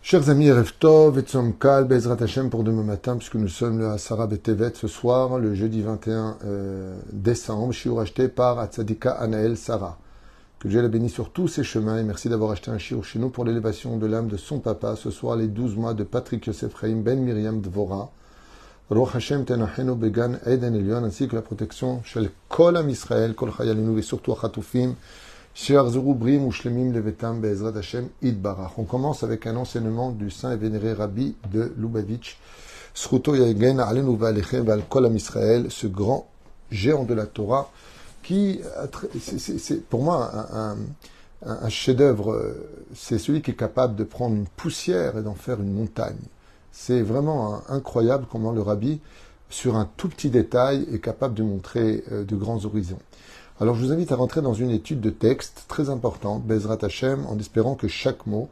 Chers amis, Erev Tov et Tzom Kal, Bezrat Hashem pour demain matin, puisque nous sommes le Asara Betevet ce soir, le jeudi 21 décembre, shiur acheté par Atzadika Anaël Sarah. Que Dieu la bénisse sur tous ses chemins et merci d'avoir acheté un shiur chez nous pour l'élévation de l'âme de son papa. Ce soir, les 12 mois de Patrick Yosef Chaim Ben Miriam Dvora, Ruach Hashem Tenachenu Began Eden Elyon, ainsi que la protection chez Kol Am Israël, Kol Chayalinu et surtout Achatufim. On commence avec un enseignement du saint et vénéré Rabbi de Lubavitch, ce grand géant de la Torah, qui, c'est pour moi un chef-d'œuvre. C'est celui qui est capable de prendre une poussière et d'en faire une montagne. C'est vraiment incroyable comment le Rabbi, sur un tout petit détail, est capable de montrer de grands horizons. Alors je vous invite à rentrer dans une étude de texte très importante, Bezrat Hashem, en espérant que chaque mot,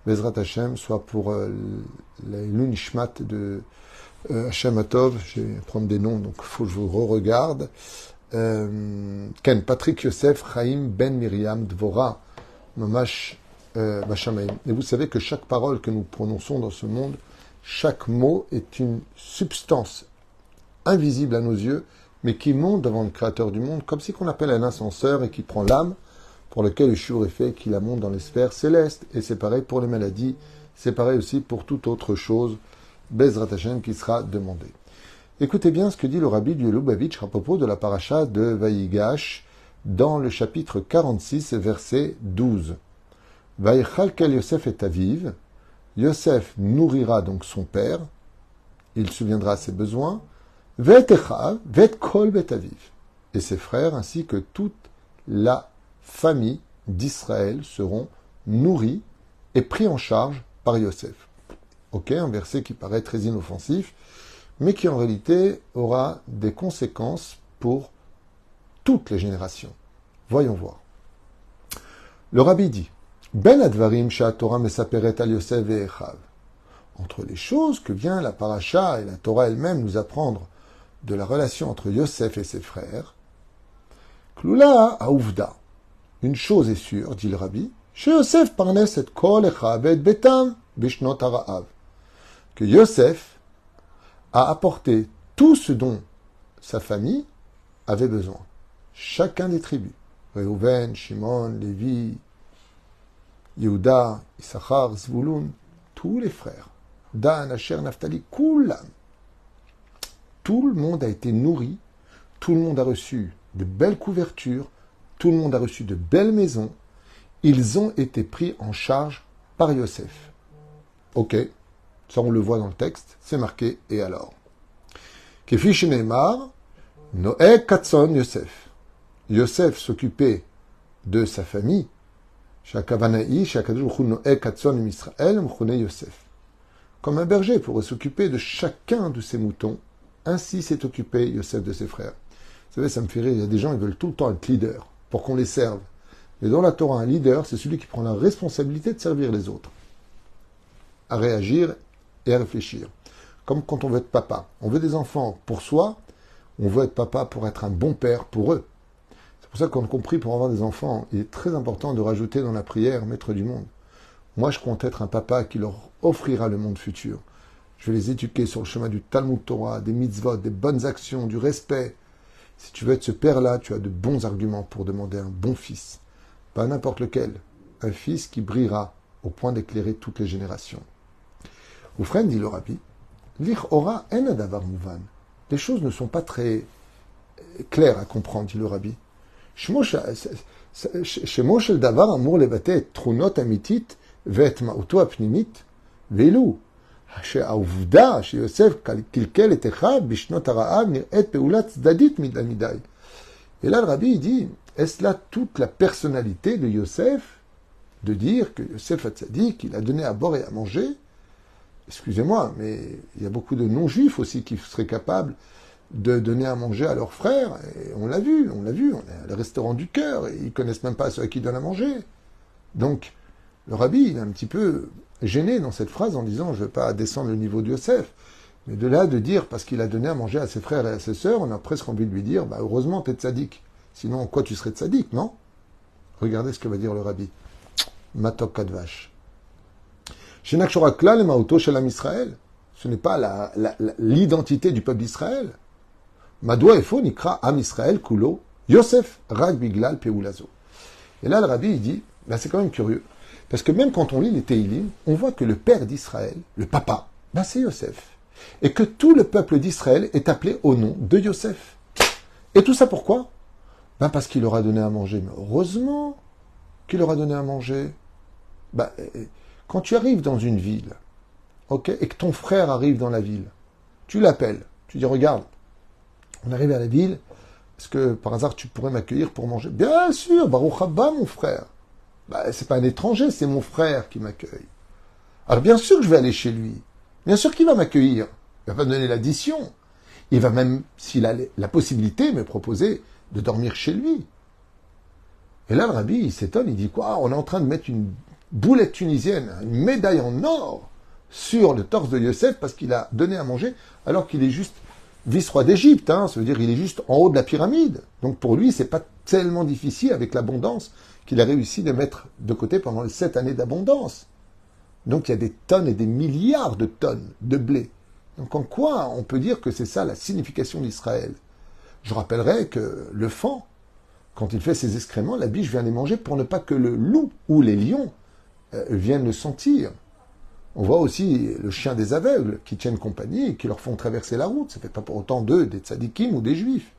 Bezrat Hashem, soit pour l'unishmat de Hashem Atov. Je vais prendre des noms, donc il faut que je vous re-regarde. Ken, Patrick Yosef Chaim Ben Miriam Dvora, Mamash Bashamaim. Et vous savez que chaque parole que nous prononçons dans ce monde, chaque mot est une substance invisible à nos yeux, mais qui monte devant le Créateur du monde, comme si qu'on appelle un ascenseur et qui prend l'âme, pour lequel le shiur est fait, qui la monte dans les sphères célestes. Et c'est pareil pour les maladies, c'est pareil aussi pour toute autre chose, Bezrat Hashem, qui sera demandé. Écoutez bien ce que dit le Rabbi du Lubavitch à propos de la paracha de Vayigash, dans le chapitre 46, verset 12. Vayichal kel Yosef et Aviv, Yosef nourrira donc son père, il souviendra ses besoins, et ses frères, ainsi que toute la famille d'Israël seront nourris et pris en charge par Yosef. Ok, un verset qui paraît très inoffensif, mais qui en réalité aura des conséquences pour toutes les générations. Voyons voir. Le Rabbi dit, Ben advarim she'atorah mesaperet al Yosef ve'echav. Entre les choses que vient la paracha et la Torah elle-même nous apprendre de la relation entre Yosef et ses frères, Kloula Aouvda. Une chose est sûre, dit le Rabbi, chez Yosef parnes et kol echav et betam bishnot hara'av, que Yosef a apporté tout ce dont sa famille avait besoin. Chacun des tribus. Reuven, Shimon, Lévi, Yehuda, Issachar, Zvulun, tous les frères. Dan, Asher, Naphtali, Kulam. Tout le monde a été nourri, tout le monde a reçu de belles couvertures, tout le monde a reçu de belles maisons. Ils ont été pris en charge par Yosef. Ok, ça on le voit dans le texte, c'est marqué, et alors Kefi Sheneemar, Noé Katson Yosef. Yosef s'occupait de sa famille. Shakavanaï, Shakadosh Noé Katson Misraël, Mchone Yosef. Comme un berger pourrait s'occuper de chacun de ses moutons, ainsi s'est occupé Yosef de ses frères. Vous savez, ça me fait rire, il y a des gens qui veulent tout le temps être leader, pour qu'on les serve. Mais dans la Torah, un leader, c'est celui qui prend la responsabilité de servir les autres, à réagir et à réfléchir. Comme quand on veut être papa. On veut des enfants pour soi, on veut être papa pour être un bon père pour eux. C'est pour ça qu'on a compris, pour avoir des enfants, il est très important de rajouter dans la prière, maître du monde. Moi, je compte être un papa qui leur offrira le monde futur. Je vais les éduquer sur le chemin du Talmud Torah, des mitzvot, des bonnes actions, du respect. Si tu veux être ce père-là, tu as de bons arguments pour demander un bon fils. Pas n'importe lequel. Un fils qui brillera au point d'éclairer toutes les générations. Oufren, dit le Rabbi, Lich ora en adavar mouvan. Les choses ne sont pas très claires à comprendre, dit le Rabbi. Shemo shel davar amur levate et trunot amitit ve'et ma'uto apnimit ve'elu. שהעובדה שיוסף קלקל את אחיו בשנות הרעב נראית פעולה צדדית מדי. Et là, le Rabbi dit, est-ce là toute la personnalité de Yosef de dire que Yosef Hatzadik, il a donné à boire et à manger? Excusez-moi, mais il y a beaucoup de non-juifs aussi qui seraient capables de donner à manger à leurs frères. Et on l'a vu, on est à le restaurant du cœur, et ils ne connaissent même pas ceux à qui ils donnent à manger. Donc, le Rabbi, il est un petit peu gêné dans cette phrase en disant, je ne veux pas descendre le niveau de Yosef, mais de là de dire, parce qu'il a donné à manger à ses frères et à ses sœurs, on a presque envie de lui dire, bah heureusement t'es tzaddik, sinon en quoi tu serais tzaddik, non? Regardez ce que va dire le Rabbi. Matok Kadvash. Shenak Shorakla le Maoto Shalam Israël. Ce n'est pas l'identité du peuple d'Israël. Madoua Efo Nikra Am Israël Kulo Yosef Rak Biglal Peulazo. Et là, le rabbi, il dit, ben, c'est quand même curieux. Parce que même quand on lit les Teilim, on voit que le père d'Israël, le papa, ben, c'est Yosef. Et que tout le peuple d'Israël est appelé au nom de Yosef. Et tout ça pourquoi? Ben, parce qu'il leur a donné à manger. Mais heureusement qu'il leur a donné à manger. Ben, quand tu arrives dans une ville, ok, et que ton frère arrive dans la ville, tu l'appelles, tu dis, regarde, on arrive à la ville, est-ce que par hasard tu pourrais m'accueillir pour manger? Bien sûr, Baruch Haba, mon frère. Ben, c'est pas un étranger, c'est mon frère qui m'accueille. Alors bien sûr que je vais aller chez lui. Bien sûr qu'il va m'accueillir. Il va pas me donner l'addition. Il va même, s'il a la possibilité, me proposer de dormir chez lui. Et là, le rabbi, il s'étonne, il dit quoi? On est en train de mettre une boulette tunisienne, une médaille en or sur le torse de Yosef parce qu'il a donné à manger alors qu'il est juste vice-roi d'Égypte. Ça veut dire qu'il est juste en haut de la pyramide. Donc pour lui, c'est pas tellement difficile avec l'abondance qu'il a réussi de mettre de côté pendant les 7 années d'abondance. Donc il y a des tonnes et des milliards de tonnes de blé. Donc en quoi on peut dire que c'est ça la signification d'Israël? Je rappellerai que le faon, quand il fait ses excréments, la biche vient les manger pour ne pas que le loup ou les lions viennent le sentir. On voit aussi le chien des aveugles qui tiennent compagnie et qui leur font traverser la route. Ça ne fait pas pour autant d'eux des tzadikim ou des juifs.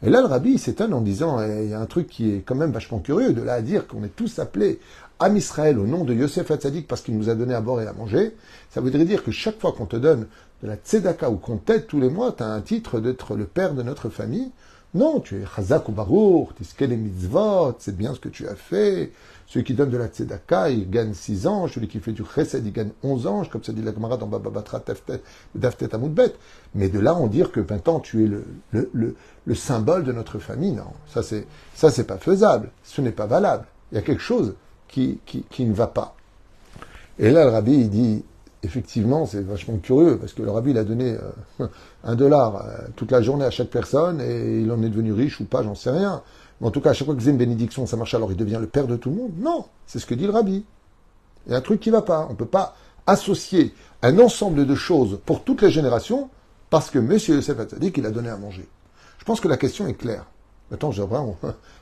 Et là, le rabbi, il s'étonne en disant, il y a un truc qui est quand même vachement curieux, de là à dire qu'on est tous appelés Am Israël au nom de Yosef HaTzadik parce qu'il nous a donné à boire et à manger. Ça voudrait dire que chaque fois qu'on te donne de la tzedaka ou qu'on t'aide tous les mois, tu as un titre d'être le père de notre famille. Non, tu es Chazak ou Baruch, Tiskel et Mitzvot, c'est bien ce que tu as fait. Celui qui donne de la tzedaka, il gagne 6 ans. Celui qui fait du chesed, il gagne 11 ans, comme ça dit la Gemara dans Baba Batra Daftet Amoudbet. Mais de là, on dire que maintenant tu es le symbole de notre famille, non. Ça, c'est pas faisable. Ce n'est pas valable. Il y a quelque chose qui ne va pas. Et là, le rabbi, il dit, effectivement, c'est vachement curieux, parce que le rabbi, il a donné $1 toute la journée à chaque personne, et il en est devenu riche ou pas, j'en sais rien. Mais en tout cas, à chaque fois que c'est une bénédiction, ça marche, alors il devient le père de tout le monde. Non, c'est ce que dit le rabbi. Il y a un truc qui ne va pas. On ne peut pas associer un ensemble de choses pour toutes les générations, parce que M. Yosef HaTzadik, il a donné à manger. Je pense que la question est claire. Maintenant, j'ai vraiment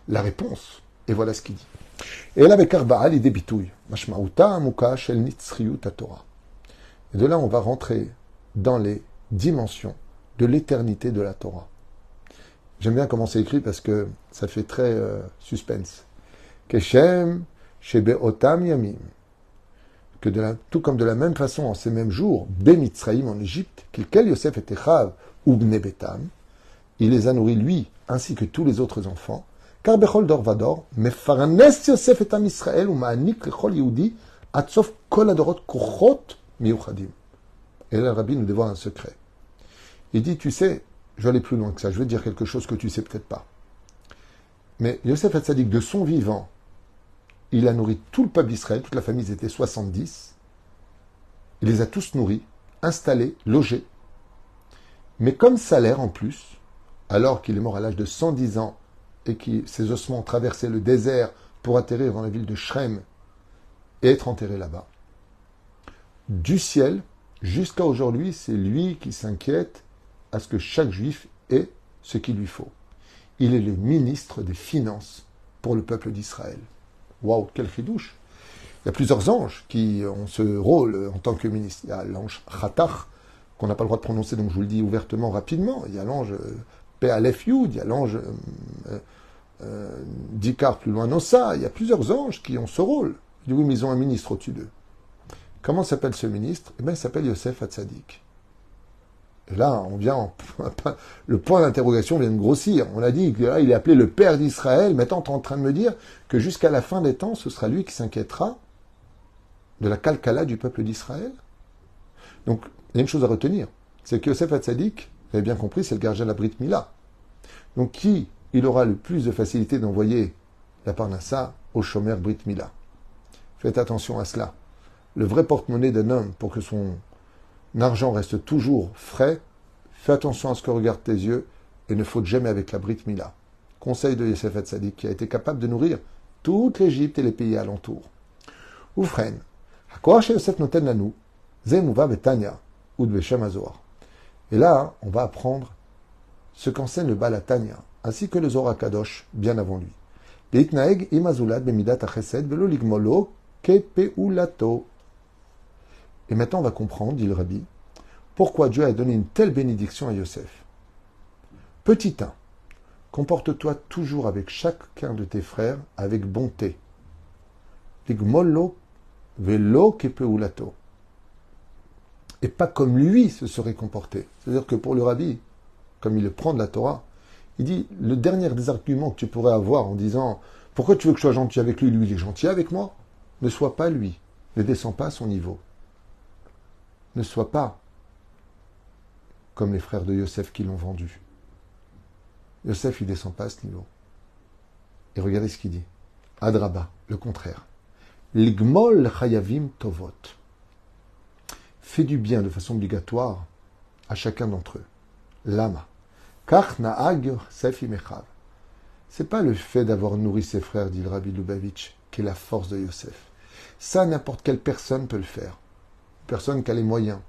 la réponse. Et voilà ce qu'il dit. Et là, avec Arba'a, l'idée bitouille. Mashma'uta amuka shel nitzriyut Torah. Et de là, on va rentrer dans les dimensions de l'éternité de la Torah. J'aime bien comment c'est écrit parce que ça fait très suspense. Keshem shebeotam yamim. Que tout comme de la même façon, en ces mêmes jours, Bemitzraïm en Égypte, qu'Ilkel Yosef et Echav ou Bnebetam, il les a nourris lui, ainsi que tous les autres enfants, car Bechol Dor Vador, Mefarnes Yosef et Am Israël, ou Ma'anik Lechol Yehudi, Atsof Kol Adorot Kuchot Miuchadim. Et là, le rabbi nous dévoile un secret. Il dit, tu sais, je vais aller plus loin que ça, je vais te dire quelque chose que tu sais peut-être pas. Mais Yosef HaTzadik, de son vivant, il a nourri tout le peuple d'Israël, toute la famille, ils étaient 70. Il les a tous nourris, installés, logés. Mais comme salaire en plus, alors qu'il est mort à l'âge de 110 ans et que ses ossements ont traversé le désert pour atterrir dans la ville de Shrem et être enterré là-bas, du ciel, jusqu'à aujourd'hui, c'est lui qui s'inquiète à ce que chaque juif ait ce qu'il lui faut. Il est le ministre des Finances pour le peuple d'Israël. Waouh, quel chidouche! Il y a plusieurs anges qui ont ce rôle en tant que ministre. Il y a l'ange Khatach, qu'on n'a pas le droit de prononcer, donc je vous le dis ouvertement, rapidement. Il y a l'ange Pe-Aleph Yud, il y a l'ange Dikar, plus loin Nossa. Il y a plusieurs anges qui ont ce rôle. Je dis oui, mais ils ont un ministre au-dessus d'eux. Comment s'appelle ce ministre? Eh bien, il s'appelle Yosef HaTzadik. Et là, le point d'interrogation vient de grossir. On a dit qu'il est appelé le père d'Israël. Maintenant, tu es en train de me dire que jusqu'à la fin des temps, ce sera lui qui s'inquiétera de la calcala du peuple d'Israël. Donc, il y a une chose à retenir. C'est que Yosef HaTzadik, vous avez bien compris, c'est le gardien de la Brit Mila. Donc, qui il aura le plus de facilité d'envoyer la parnassa au chômeur Brit Mila? Faites attention à cela. Le vrai porte-monnaie d'un homme pour que son argent reste toujours frais, fais attention à ce que regardent tes yeux et ne faute jamais avec la Brit Mila. Conseil de Yosef HaTzadik qui a été capable de nourrir toute l'Égypte et les pays alentours. Oufren, Hakoach chez Yosef noten lanu, ze muva betanya, ou de Beshem Hazohar. Et là, on va apprendre ce qu'enseigne le Baal HaTanya, ainsi que le Zohar Kadosh, bien avant lui. Leitnaeg imazulat bemidat achesed velo ligmolo kepeulato. Et maintenant, on va comprendre, dit le Rabbi, pourquoi Dieu a donné une telle bénédiction à Yosef. Petit 1. Comporte-toi toujours avec chacun de tes frères avec bonté. Ligmolo velo kepeulato. Et pas comme lui se serait comporté. C'est-à-dire que pour le Rabbi, comme il le prend de la Torah, il dit, le dernier des arguments que tu pourrais avoir en disant « Pourquoi tu veux que je sois gentil avec lui, lui il est gentil avec moi ?» Ne sois pas lui, ne descends pas à son niveau. Ne sois pas comme les frères de Yosef qui l'ont vendu. Yosef, il ne descend pas à ce niveau. Et regardez ce qu'il dit. Adraba, le contraire. Ligmol chayavim tovot. Fais du bien de façon obligatoire à chacun d'entre eux. Lama. Kach naag Yosef imechav. C'est pas le fait d'avoir nourri ses frères, dit le Rabbi Lubavitch, qui est la force de Yosef. Ça, n'importe quelle personne peut le faire. Personne qui a les moyens.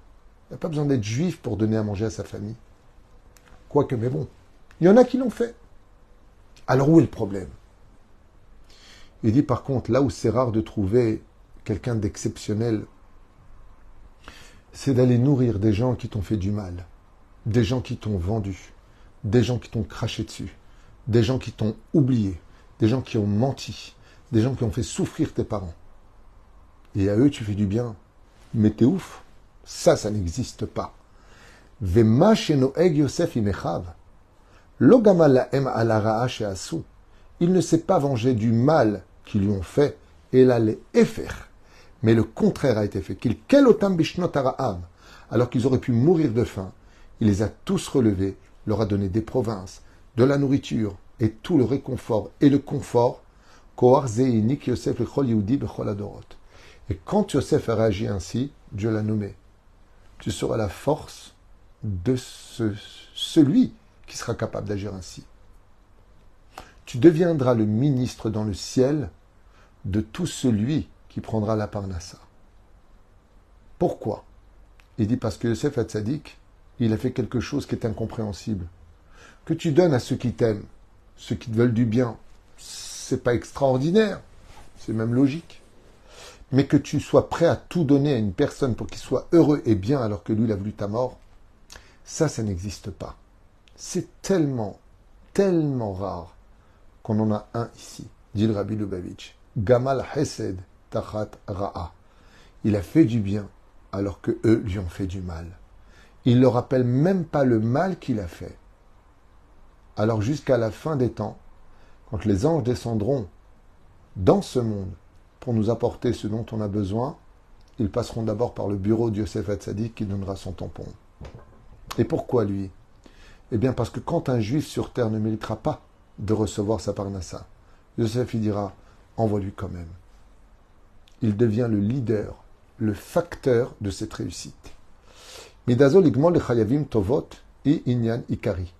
Il n'y a pas besoin d'être juif pour donner à manger à sa famille. Quoique, mais bon, il y en a qui l'ont fait. Alors où est le problème? Il dit par contre, là où c'est rare de trouver quelqu'un d'exceptionnel, c'est d'aller nourrir des gens qui t'ont fait du mal, des gens qui t'ont vendu, des gens qui t'ont craché dessus, des gens qui t'ont oublié, des gens qui ont menti, des gens qui ont fait souffrir tes parents. Et à eux, tu fais du bien. Mais t'es ouf. Ça n'existe pas. Vema shenoeg Yosef imechav. Lo gama lahem ala ra'a she'asu. Il ne s'est pas vengé du mal qu'ils lui ont fait, et là les efer. Mais le contraire a été fait. Qu'il kel otam bishnot hara'am. Alors qu'ils auraient pu mourir de faim, il les a tous relevés, leur a donné des provinces, de la nourriture, et tout le réconfort et le confort. Kohar zeinik Yosef lechol Yehudi bechol adorot. Et quand Yosef a réagi ainsi, Dieu l'a nommé. Tu seras la force de celui qui sera capable d'agir ainsi. Tu deviendras le ministre dans le ciel de tout celui qui prendra la parnassa. Pourquoi? Il dit parce que Yosef Hatzadik, il a fait quelque chose qui est incompréhensible. Que tu donnes à ceux qui t'aiment, ceux qui te veulent du bien, c'est pas extraordinaire, c'est même logique. Mais que tu sois prêt à tout donner à une personne pour qu'il soit heureux et bien alors que lui, il a voulu ta mort, ça n'existe pas. C'est tellement, tellement rare qu'on en a un ici, dit le Rabbi Lubavitch. Gamal Hesed Tachat Ra'a. Il a fait du bien alors que eux lui ont fait du mal. Il ne leur rappelle même pas le mal qu'il a fait. Alors jusqu'à la fin des temps, quand les anges descendront dans ce monde, pour nous apporter ce dont on a besoin, ils passeront d'abord par le bureau de Yosef Hatzadik qui donnera son tampon. Et pourquoi lui? Eh bien parce que quand un juif sur terre ne méritera pas de recevoir sa parnassa, Yosef il dira, envoie-lui quand même. Il devient le leader, le facteur de cette réussite. Midazo ligmol le chayavim tovot et inyan ikari.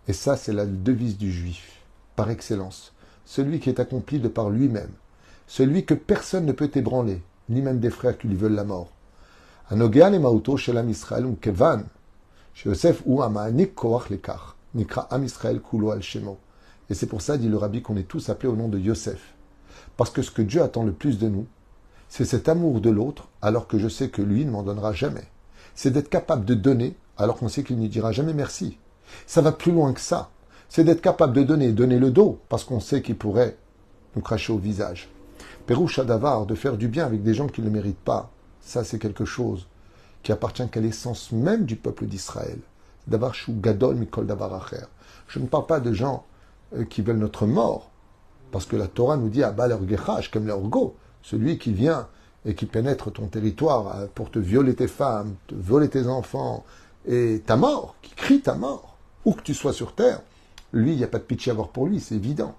Et ça c'est la devise du juif, par excellence. Celui qui est accompli de par lui-même. Celui que personne ne peut ébranler, ni même des frères qui lui veulent la mort. Anogean et Mauto shelam Israël ou kevan, chez Yosef ou Amaanik koach lekach, nikra am Israël kulo al shemo. Et c'est pour ça, dit le Rabbi, qu'on est tous appelés au nom de Yosef. Parce que ce que Dieu attend le plus de nous, c'est cet amour de l'autre, alors que je sais que lui ne m'en donnera jamais. C'est d'être capable de donner, alors qu'on sait qu'il ne dira jamais merci. Ça va plus loin que ça. C'est d'être capable de donner, donner le dos, parce qu'on sait qu'il pourrait nous cracher au visage. Pérouche Adavar, de faire du bien avec des gens qui ne le méritent pas, ça c'est quelque chose qui appartient qu'à l'essence même du peuple d'Israël. Davar Shou Gadol Mikol Davar Acher. Je ne parle pas de gens qui veulent notre mort, parce que la Torah nous dit Abba leur Gechash, comme leur go, celui qui vient et qui pénètre ton territoire pour te violer tes femmes, te voler tes enfants, et ta mort, qui crie ta mort, où que tu sois sur terre, lui, il n'y a pas de pitié à avoir pour lui, c'est évident.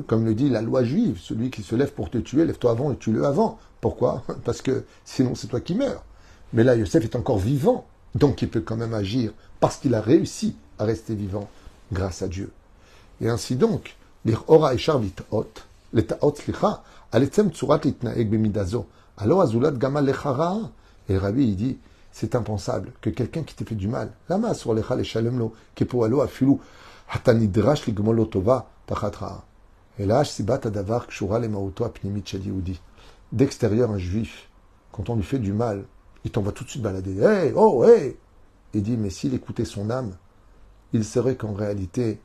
Comme le dit la loi juive, celui qui se lève pour te tuer, lève-toi avant et tue-le avant. Pourquoi? Parce que sinon c'est toi qui meurs. Mais là, Yosef est encore vivant, donc il peut quand même agir, parce qu'il a réussi à rester vivant grâce à Dieu. Et ainsi donc, l'Ira et Charvit Hot, l'Etaot Slicha, Aletzem Tsurat Litnaeg Bemidazo, Alors Azulat Gamal Lechara. Et le rabbi, il dit, c'est impensable que quelqu'un qui t'ait fait du mal, Lama sur Lecha le Shalemlo, Kepo Alo Afilu, Hatanidrash Ligmolotova, Tachatra. Et là, Sibat Adavar Kshura le Maoto Apnimit Shadioudi. D'extérieur, un juif, quand on lui fait du mal, il t'envoie tout de suite balader. Hey, oh, hey! Il dit, mais s'il écoutait son âme, il saurait qu'en réalité,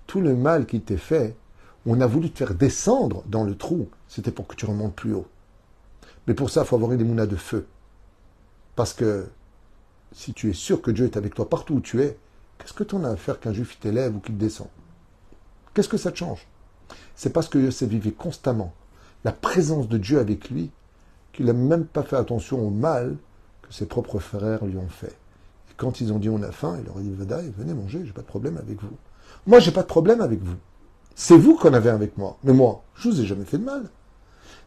tout le mal qu'il t'ait fait, on a voulu te faire descendre dans le trou, c'était pour que tu remontes plus haut. Mais pour ça, il faut avoir une émouna de feu. Parce que si tu es sûr que Dieu est avec toi partout où tu es, qu'est-ce que tu en as à faire qu'un juif t'élève ou qu'il te descend? Qu'est-ce que ça te change? C'est parce que Yosef vivait constamment la présence de Dieu avec lui qu'il n'a même pas fait attention au mal que ses propres frères lui ont fait. Et quand ils ont dit on a faim, il leur a dit Vadaï, venez manger, j'ai pas de problème avec vous. Moi, j'ai pas de problème avec vous. C'est vous qu'on avait avec moi. Mais moi, je vous ai jamais fait de mal.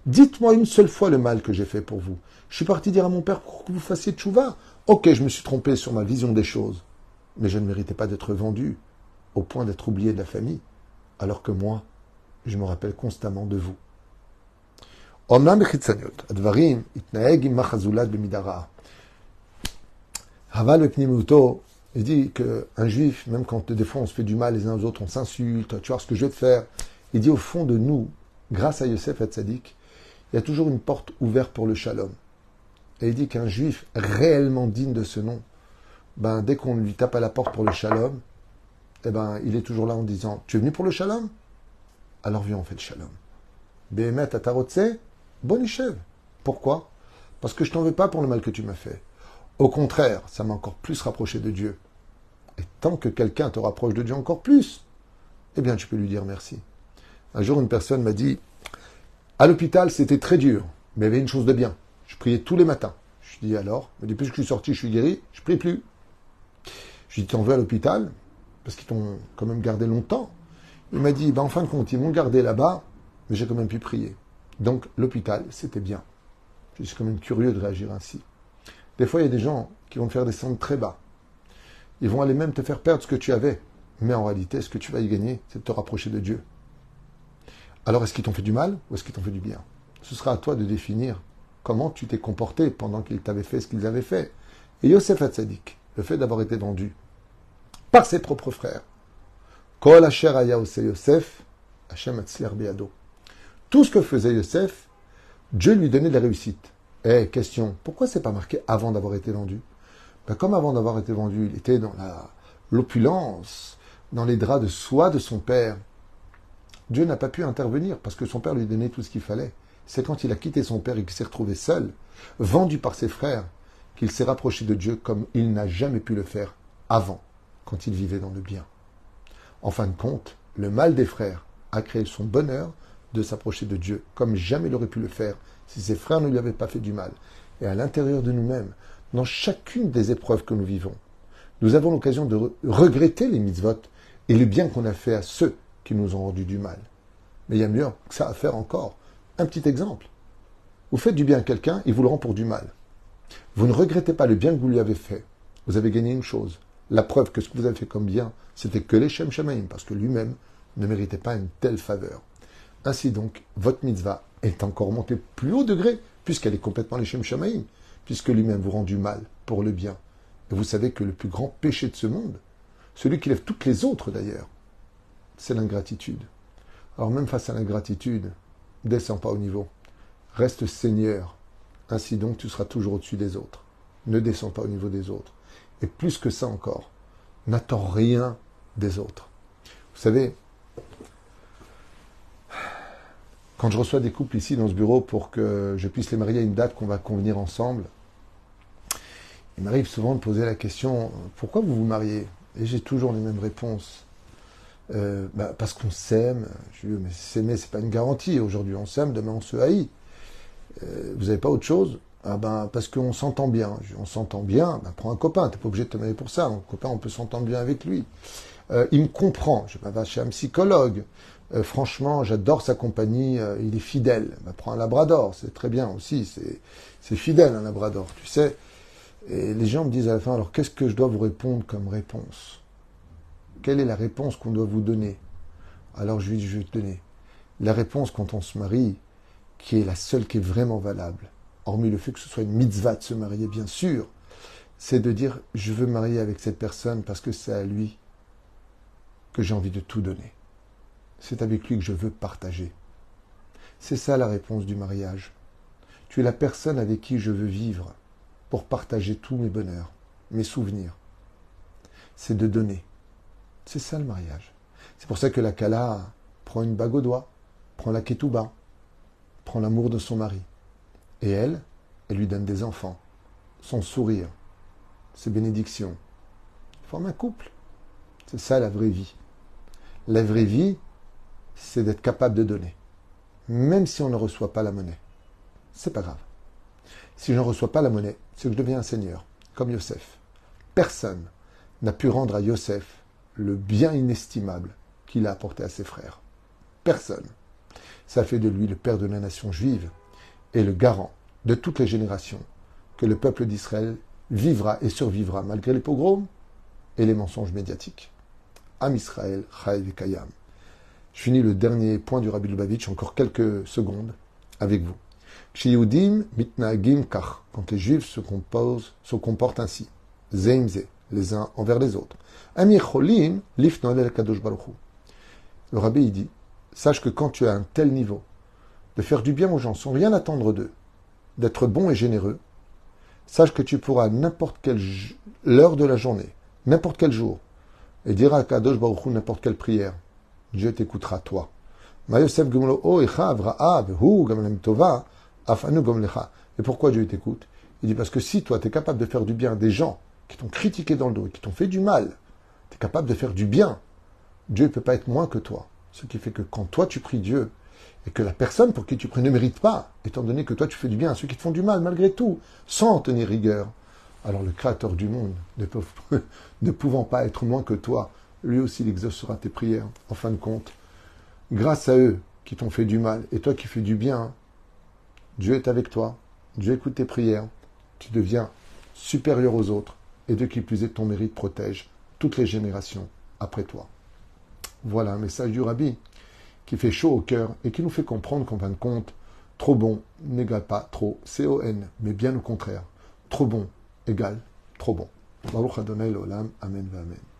Dites-moi une seule fois le mal que j'ai fait pour vous. Je suis parti dire à mon père pour que vous fassiez tchouva. Ok, je me suis trompé sur ma vision des choses, mais je ne méritais pas d'être vendu au point d'être oublié de la famille, alors que moi, je me rappelle constamment de vous. Omnam bechitzaniot, advarim itnaeg im machazulat bemidara. Haval bepnimuto, il dit qu'un juif, même quand des fois on se fait du mal les uns aux autres, on s'insulte, tu vois ce que je vais te faire, il dit au fond de nous, grâce à Yosef Hatzadik, il y a toujours une porte ouverte pour le shalom. Et il dit qu'un juif réellement digne de ce nom, dès qu'on lui tape à la porte pour le shalom, il est toujours là en disant, tu es venu pour le shalom? Alors viens, on fait le shalom. Behemet atarotse, bonishev. Pourquoi? Parce que je t'en veux pas pour le mal que tu m'as fait. Au contraire, ça m'a encore plus rapproché de Dieu. Et tant que quelqu'un te rapproche de Dieu encore plus, eh bien tu peux lui dire merci. Un jour, une personne m'a dit, à l'hôpital, c'était très dur, mais il y avait une chose de bien. Je priais tous les matins. Je lui dis alors, mais depuis que je suis sorti, je suis guéri, je prie plus. Je lui dis, t'en veux à l'hôpital? Parce qu'ils t'ont quand même gardé longtemps. Il m'a dit, en fin de compte, ils m'ont gardé là-bas, mais j'ai quand même pu prier. Donc, l'hôpital, c'était bien. Je suis quand même curieux de réagir ainsi. Des fois, il y a des gens qui vont te faire descendre très bas. Ils vont aller même te faire perdre ce que tu avais. Mais en réalité, ce que tu vas y gagner, c'est de te rapprocher de Dieu. Alors, est-ce qu'ils t'ont fait du mal ou est-ce qu'ils t'ont fait du bien? Ce sera à toi de définir comment tu t'es comporté pendant qu'ils t'avaient fait ce qu'ils avaient fait. Et Yosef Hatzadik, le fait d'avoir été vendu par ses propres frères, Kol asher haya oseh Yosef, Hashem atzliach beyado. Tout ce que faisait Yosef, Dieu lui donnait de la réussite. Question, pourquoi c'est pas marqué avant d'avoir été vendu? Comme avant d'avoir été vendu, il était dans l'opulence, dans les draps de soie de son père. Dieu n'a pas pu intervenir parce que son père lui donnait tout ce qu'il fallait. C'est quand il a quitté son père et qu'il s'est retrouvé seul, vendu par ses frères, qu'il s'est rapproché de Dieu comme il n'a jamais pu le faire avant, quand il vivait dans le bien. En fin de compte, le mal des frères a créé son bonheur de s'approcher de Dieu, comme jamais il aurait pu le faire si ses frères ne lui avaient pas fait du mal. Et à l'intérieur de nous-mêmes, dans chacune des épreuves que nous vivons, nous avons l'occasion de regretter les mitzvot et le bien qu'on a fait à ceux qui nous ont rendu du mal. Mais il y a mieux que ça à faire encore. Un petit exemple. Vous faites du bien à quelqu'un, il vous le rend pour du mal. Vous ne regrettez pas le bien que vous lui avez fait. Vous avez gagné une chose. La preuve que ce que vous avez fait comme bien, c'était que les Shem Shamaim, parce que lui-même ne méritait pas une telle faveur. Ainsi donc, votre mitzvah est encore montée plus haut degré, puisqu'elle est complètement les Shem Shamaim, puisque lui-même vous rend du mal pour le bien. Et vous savez que le plus grand péché de ce monde, celui qui lève toutes les autres d'ailleurs, c'est l'ingratitude. Alors même face à l'ingratitude, descends pas au niveau. Reste Seigneur. Ainsi donc, tu seras toujours au-dessus des autres. Ne descends pas au niveau des autres. Et plus que ça encore, n'attends rien des autres. Vous savez, quand je reçois des couples ici dans ce bureau pour que je puisse les marier à une date qu'on va convenir ensemble, il m'arrive souvent de poser la question, pourquoi vous vous mariez? Et j'ai toujours les mêmes réponses. Parce qu'on s'aime. Je dis, mais s'aimer, c'est pas une garantie. Aujourd'hui, on s'aime, demain, on se haït. Vous n'avez pas autre chose? Parce qu'on s'entend bien. On s'entend bien, prends un copain. Tu n'es pas obligé de te marier pour ça. Un copain, on peut s'entendre bien avec lui. Il me comprend. Je vais chez un psychologue. Franchement, j'adore sa compagnie. Il est fidèle. Prends un labrador. C'est très bien aussi. C'est fidèle, un labrador, tu sais. Et les gens me disent à la fin, alors qu'est-ce que je dois vous répondre comme réponse? Quelle est la réponse qu'on doit vous donner? Alors je vais te donner la réponse quand on se marie, qui est la seule qui est vraiment valable. hormis le fait que ce soit une mitzvah de se marier, bien sûr, c'est de dire je veux me marier avec cette personne parce que c'est à lui que j'ai envie de tout donner. C'est avec lui que je veux partager. C'est ça la réponse du mariage. Tu es la personne avec qui je veux vivre pour partager tous mes bonheurs, mes souvenirs. C'est de donner. C'est ça le mariage. C'est pour ça que la Kala prend une bague au doigt, prend la ketouba, prend l'amour de son mari. Et elle lui donne des enfants, son sourire, ses bénédictions. Forme un couple. C'est ça la vraie vie. La vraie vie, c'est d'être capable de donner. Même si on ne reçoit pas la monnaie. C'est pas grave. Si je ne reçois pas la monnaie, c'est que je deviens un seigneur, comme Yosef. Personne n'a pu rendre à Yosef le bien inestimable qu'il a apporté à ses frères. Personne. Ça fait de lui le père de la nation juive et le garant de toutes les générations que le peuple d'Israël vivra et survivra malgré les pogroms et les mensonges médiatiques. Am Israël, Chai Vekayam. Je finis le dernier point du Rabbi Lubavitch, encore quelques secondes, avec vous. Kshiudim mitnagim kach, quand les Juifs se comportent ainsi, zeimze, les uns envers les autres. Amir cholim lifnol el kadosh baruch hu. Le Rabbi il dit, sache que quand tu as un tel niveau de faire du bien aux gens sans rien attendre d'eux, d'être bon et généreux, sache que tu pourras n'importe quelle heure de la journée, n'importe quel jour, et dire à Kadosh Baruch Hu n'importe quelle prière. Dieu t'écoutera, toi. Et pourquoi Dieu t'écoute? Il dit parce que si toi, tu es capable de faire du bien à des gens qui t'ont critiqué dans le dos et qui t'ont fait du mal, tu es capable de faire du bien, Dieu ne peut pas être moins que toi. Ce qui fait que quand toi, tu pries Dieu, et que la personne pour qui tu pries ne mérite pas, étant donné que toi, tu fais du bien à ceux qui te font du mal, malgré tout, sans en tenir rigueur, alors le Créateur du monde, ne pouvant pas être moins que toi, lui aussi il exaucera tes prières. En fin de compte, grâce à eux qui t'ont fait du mal, et toi qui fais du bien, Dieu est avec toi, Dieu écoute tes prières, tu deviens supérieur aux autres, et de qui plus est, ton mérite protège toutes les générations après toi. Voilà un message du Rabbi qui fait chaud au cœur et qui nous fait comprendre qu'en fin de compte, trop bon n'égale pas trop C-O-N, mais bien au contraire, trop bon égale trop bon. Baruch Adonai l'olam, amen va amen.